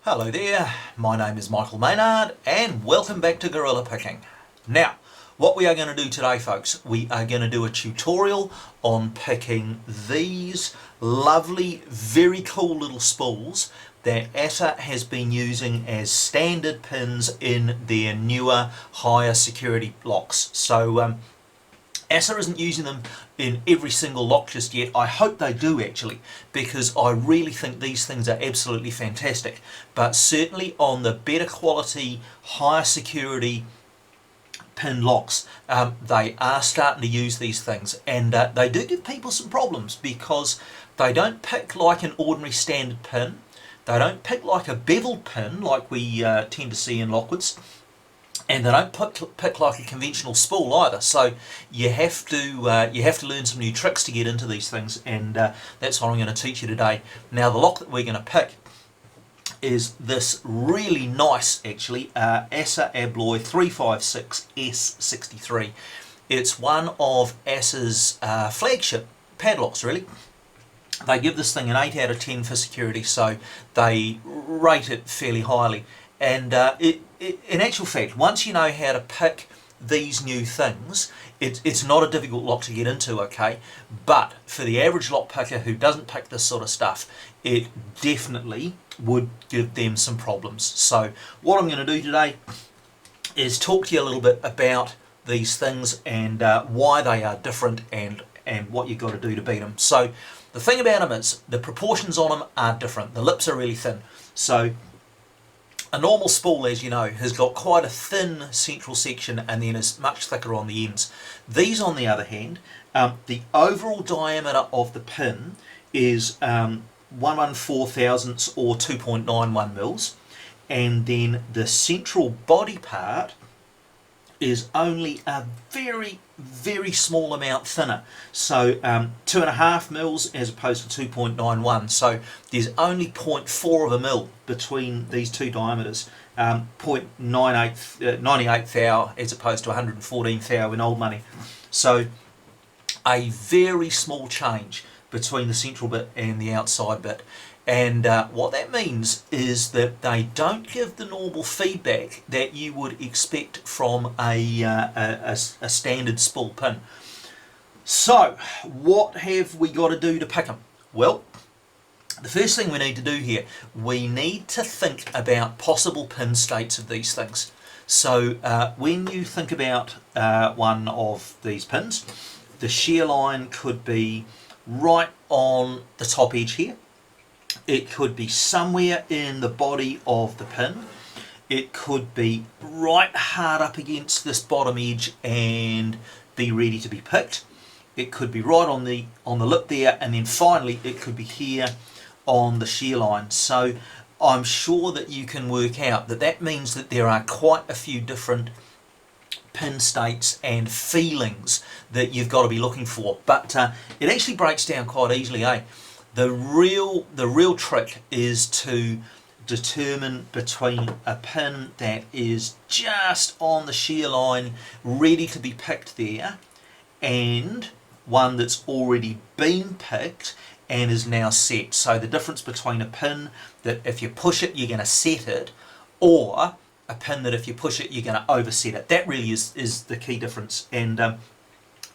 Hello there, my name is Michael Maynard and welcome back to Gorilla Picking. Now, what we are going to do today, folks, we are going to do a tutorial on picking these lovely, very cool little spools that Assa has been using as standard pins in their newer, higher security locks. So Assa isn't using them in every single lock just yet. I hope they do actually, because I really think these things are absolutely fantastic. But certainly on the better quality, higher security pin locks, they are starting to use these things, and they do give people some problems because they don't pick like an ordinary standard pin. They don't pick like a beveled pin like we tend to see in Lockwoods. And they don't pick like a conventional spool either, so you have to learn some new tricks to get into these things, and that's what I'm going to teach you today. Now, the lock that we're going to pick is this really nice, actually, Assa Abloy 356S63. It's one of Assa's flagship padlocks, really. They give this thing an 8 out of 10 for security, so they rate it fairly highly. And in actual fact, once you know how to pick these new things, it's not a difficult lock to get into, okay? But for the average lock picker who doesn't pick this sort of stuff, it definitely would give them some problems. So what I'm going to do today is talk to you a little bit about these things and why they are different and what you've got to do to beat them. So the thing about them is the proportions on them are different. The lips are really thin. So a normal spool, as you know, has got quite a thin central section and then is much thicker on the ends. These, on the other hand, the overall diameter of the pin is 1/1/4 thousandths or 2.91 mils, and then the central body part is only a very, very small amount thinner. So 2.5 mils as opposed to 2.91. So there's only 0.4 of a mil between these two diameters. 0.98 thou as opposed to 114 thou in old money. So a very small change between the central bit and the outside bit. And what that means is that they don't give the normal feedback that you would expect from a standard spool pin. So what have we got to do to pick them? Well, the first thing we need to do here, we need to think about possible pin states of these things. So when you think about one of these pins, the shear line could be right on the top edge here. It could be somewhere in the body of the pin. It could be right hard up against this bottom edge and be ready to be picked. It could be right on the lip there, and then finally it could be here on the shear line. So I'm sure that you can work out that that means that there are quite a few different pin states and feelings that you've got to be looking for. But it actually breaks down quite easily, eh? The real trick is to determine between a pin that is just on the shear line, ready to be picked there, and one that's already been picked and is now set. So the difference between a pin that if you push it you're going to set it, or a pin that if you push it you're going to overset it. That really is the key difference. And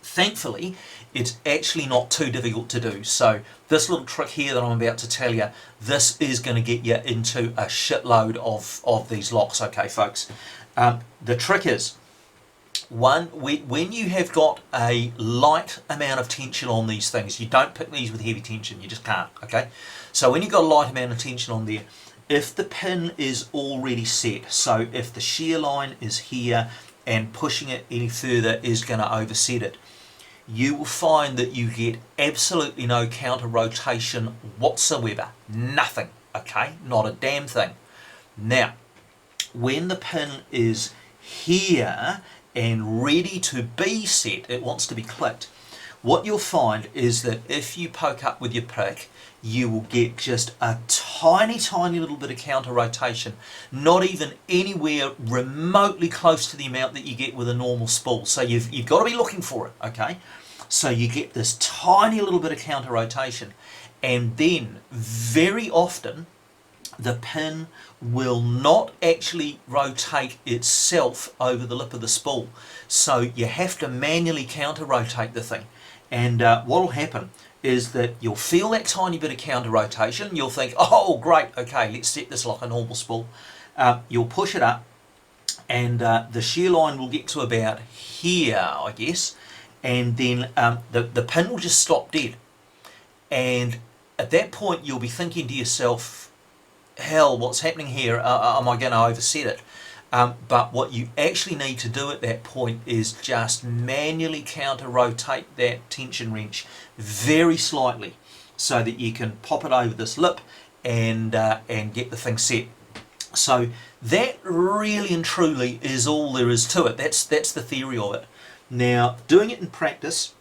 thankfully, it's actually not too difficult to do. So this little trick here that I'm about to tell you, this is going to get you into a shitload of these locks, okay, folks? The trick is, one, when you have got a light amount of tension on these things, you don't pick these with heavy tension, you just can't, okay? So when you've got a light amount of tension on there, if the pin is already set, so if the shear line is here and pushing it any further is going to overset it, you will find that you get absolutely no counter rotation whatsoever. Nothing, okay? Not a damn thing. Now, when the pin is here and ready to be set, it wants to be clicked, what you'll find is that if you poke up with your pick, you will get just a tiny little bit of counter rotation, not even anywhere remotely close to the amount that you get with a normal spool. So you've got to be looking for it, okay? So you get this tiny little bit of counter rotation, and then very often the pin will not actually rotate itself over the lip of the spool. So you have to manually counter rotate the thing. And what will happen is that you'll feel that tiny bit of counter rotation. You'll think, oh great, okay, let's set this like a normal spool. You'll push it up, and the shear line will get to about here, I guess, and then the pin will just stop dead. And at that point you'll be thinking to yourself, hell, what's happening here? Am I going to overset it? But what you actually need to do at that point is just manually counter rotate that tension wrench very slightly so that you can pop it over this lip and get the thing set. So that really and truly is all there is to it. That's the theory of it. Now, doing it in practice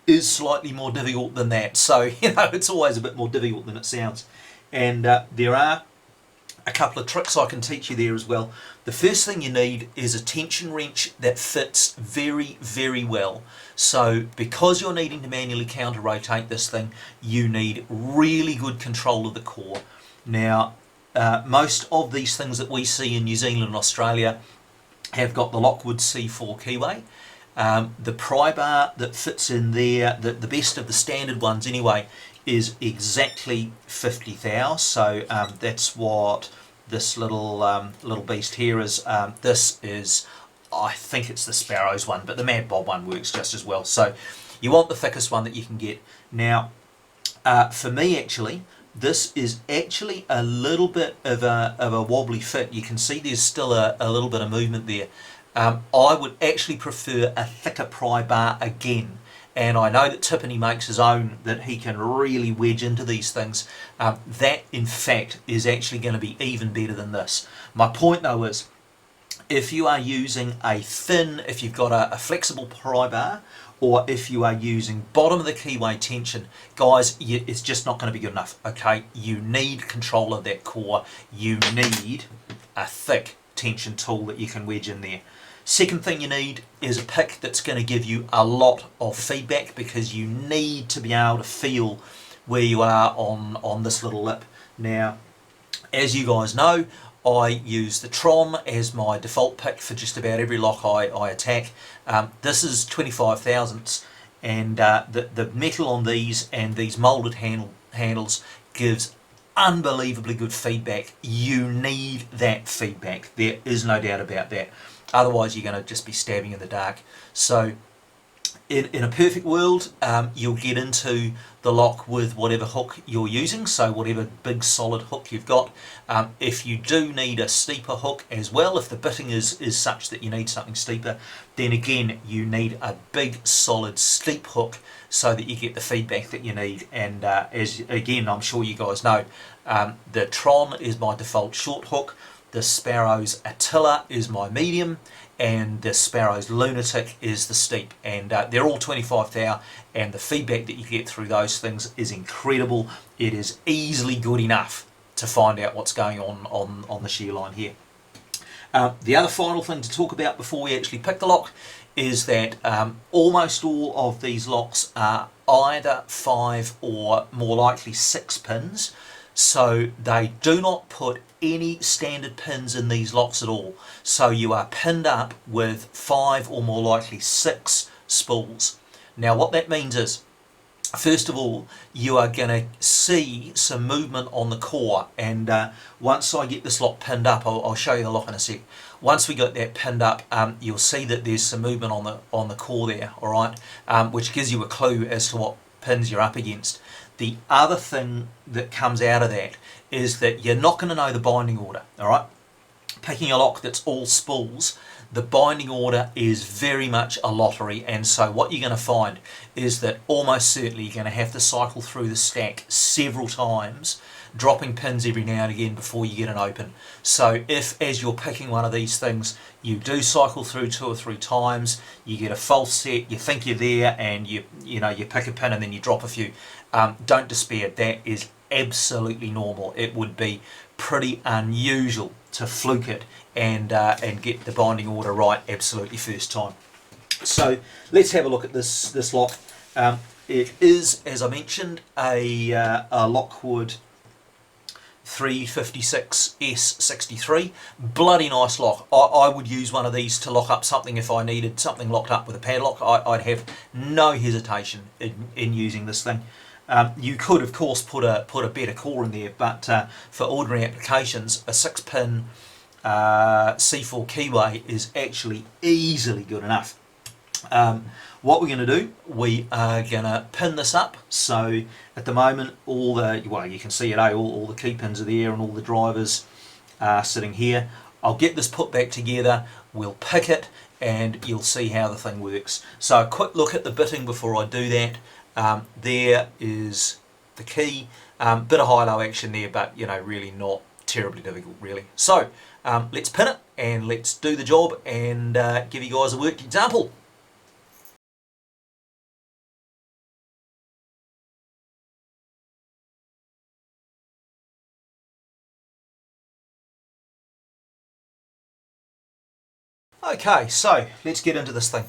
is slightly more difficult than that. So, you know, it's always a bit more difficult than it sounds. And there are a couple of tricks I can teach you there as well. The first thing you need is a tension wrench that fits very, very well. So because you're needing to manually counter rotate this thing, you need really good control of the core. Now, most of these things that we see in New Zealand and Australia have got the Lockwood C4 keyway. The pry bar that fits in there, the best of the standard ones anyway, is exactly 50 thou. So that's what this little beast here is. This is, I think it's the Sparrows one, but the Mad Bob one works just as well. So you want the thickest one that you can get. Now, for me actually, this is actually a little bit of a wobbly fit. You can see there's still a little bit of movement there. I would actually prefer a thicker pry bar again. And I know that Tiffany makes his own that he can really wedge into these things. That, in fact, is actually going to be even better than this. My point, though, is if you are using a thin, if you've got a flexible pry bar, or if you are using bottom of the keyway tension, guys, it's just not going to be good enough, okay? You need control of that core. You need a thick tension tool that you can wedge in there. Second thing you need is a pick that's going to give you a lot of feedback, because you need to be able to feel where you are on this little lip. Now, as you guys know, I use the Tron as my default pick for just about every lock I attack. This is 25 thousandths, and the metal on these and these moulded handles gives unbelievably good feedback. You need that feedback. There is no doubt about that. Otherwise, you're going to just be stabbing in the dark. So, in a perfect world, you'll get into the lock with whatever hook you're using, so whatever big solid hook you've got. If you do need a steeper hook as well, if the bitting is such that you need something steeper, then again, you need a big solid steep hook so that you get the feedback that you need. And as again, I'm sure you guys know, the Tron is my default short hook. The Sparrow's Attila is my medium, and the Sparrow's Lunatic is the steep, and they're all 25 thou, and the feedback that you get through those things is incredible. It is easily good enough to find out what's going on the shear line here. The other final thing to talk about before we actually pick the lock is that almost all of these locks are either 5 or more likely 6 pins. So they do not put any standard pins in these locks at all. So you are pinned up with 5 or more likely 6 spools. Now what that means is, first of all, you are going to see some movement on the core, and once I get this lock pinned up, I'll show you the lock in a sec. Once we got that pinned up, you'll see that there's some movement on the core there, all right, which gives you a clue as to what pins you're up against. The other thing that comes out of that is that you're not going to know the binding order, all right? Picking a lock that's all spools, the binding order is very much a lottery, and so what you're going to find is that almost certainly you're going to have to cycle through the stack several times, dropping pins every now and again before you get an open. So if, as you're picking one of these things, you do cycle through 2 or 3 times, you get a false set, you think you're there, and you pick a pin and then you drop a few, don't despair. That is absolutely normal. It would be pretty unusual to fluke it and get the binding order right absolutely first time. So let's have a look at this lock. It is, as I mentioned, a Lockwood 356S63. Bloody nice lock. I would use one of these to lock up something if I needed something locked up with a padlock. I'd have no hesitation in using this thing. You could, of course, put a better core in there, but for ordinary applications, a 6-pin C4 keyway is actually easily good enough. What we're going to do, we are going to pin this up. So at the moment, all the, well, you can see it, all the key pins are there and all the drivers are sitting here. I'll get this put back together, we'll pick it, and you'll see how the thing works. So a quick look at the bitting before I do that. There is the key, bit of high-low action there, but you know, really not terribly difficult really. So let's pin it and let's do the job and give you guys a worked example. Okay, so let's get into this thing.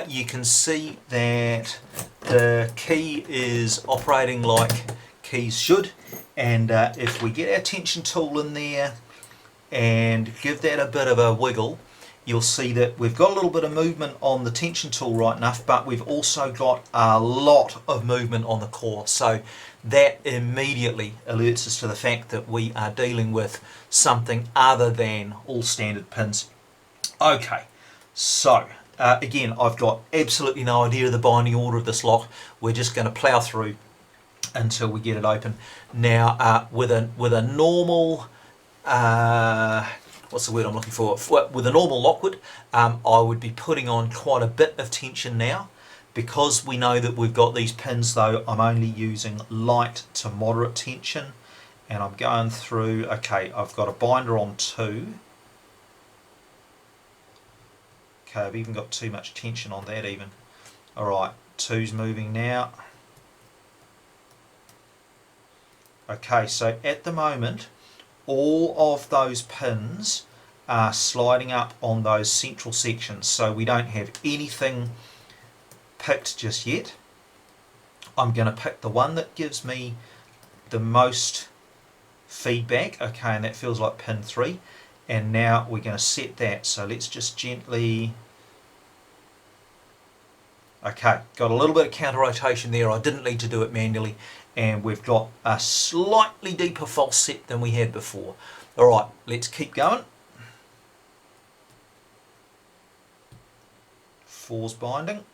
You can see that the key is operating like keys should, and if we get our tension tool in there and give that a bit of a wiggle, you'll see that we've got a little bit of movement on the tension tool right enough, but we've also got a lot of movement on the core. So that immediately alerts us to the fact that we are dealing with something other than all standard pins. Okay, so again, I've got absolutely no idea of the binding order of this lock. We're just going to plough through until we get it open. Now, with a normal, what's the word I'm looking for? With a normal Lockwood, I would be putting on quite a bit of tension now. Because we know that we've got these pins though, I'm only using light to moderate tension, and I'm going through, okay, I've got a binder on 2. Okay, I've even got too much tension on that even. Alright, 2's moving now. Okay, so at the moment, all of those pins are sliding up on those central sections, so we don't have anything picked just yet. I'm going to pick the one that gives me the most feedback, okay, and that feels like pin 3. And now we're going to set that, so let's just gently, okay, got a little bit of counter rotation there. I didn't need to do it manually, and we've got a slightly deeper false set than we had before. Alright, let's keep going. 4's binding.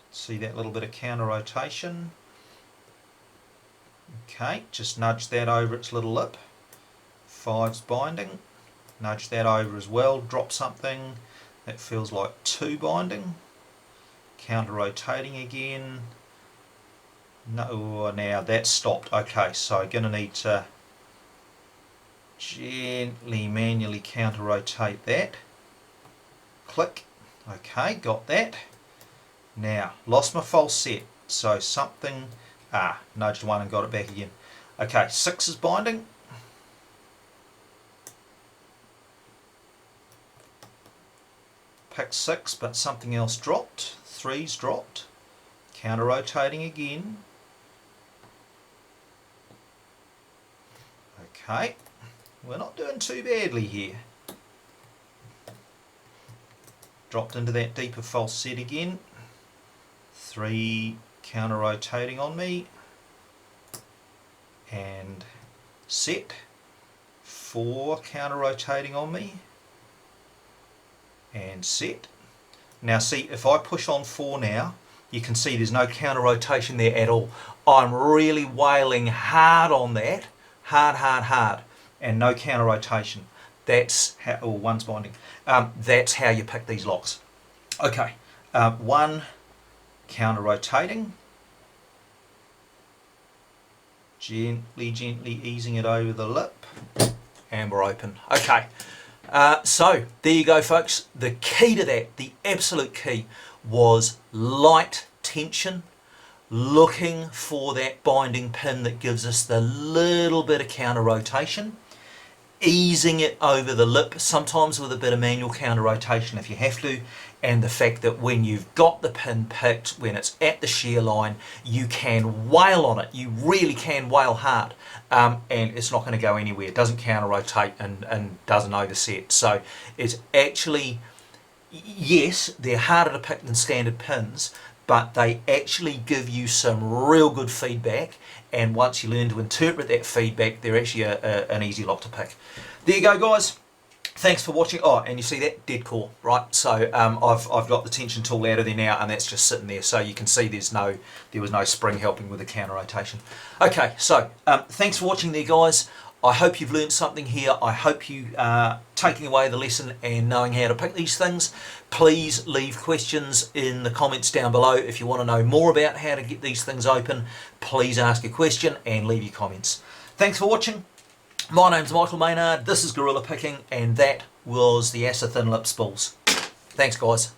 See that little bit of counter rotation. Okay, just nudge that over its little lip. 5's binding, nudge that over as well, drop something, that feels like 2 binding, counter rotating again, no, now that's stopped. Okay, so I'm going to need to gently manually counter rotate that, click, okay, got that. Now, lost my false set, so something, nudged 1 and got it back again. Okay, 6 is binding. Pick 6, but something else dropped. 3's dropped. Counter rotating again. Okay, we're not doing too badly here. Dropped into that deeper false set again. 3 counter rotating on me. And set. 4 counter rotating on me. And set. Now see, if I push on 4 now, you can see there's no counter rotation there at all. I'm really wailing hard on that, hard, and no counter rotation. That's how, 1's binding. That's how you pick these locks. Okay, 1 counter rotating, gently easing it over the lip, and we're open. Okay. So there you go, folks. The key to that, the absolute key, was light tension, looking for that binding pin that gives us the little bit of counter rotation, easing it over the lip, sometimes with a bit of manual counter rotation if you have to, and the fact that when you've got the pin picked, when it's at the shear line, you can wail on it. You really can wail hard, and it's not going to go anywhere. It doesn't counter-rotate and doesn't overset. So it's actually, yes, they're harder to pick than standard pins, but they actually give you some real good feedback, and once you learn to interpret that feedback, they're actually an easy lock to pick. There you go, guys. Thanks for watching. Oh, and you see that dead core, right? So I've got the tension tool out of there now, and that's just sitting there. So you can see there was no spring helping with the counter rotation. Okay, so thanks for watching there, guys. I hope you've learned something here. I hope you are taking away the lesson and knowing how to pick these things. Please leave questions in the comments down below. If you want to know more about how to get these things open, please ask a question and leave your comments. Thanks for watching. My name's Michael Maynard. This is Gorilla Picking, and that was the Assa Thin Lip Spools. Thanks, guys.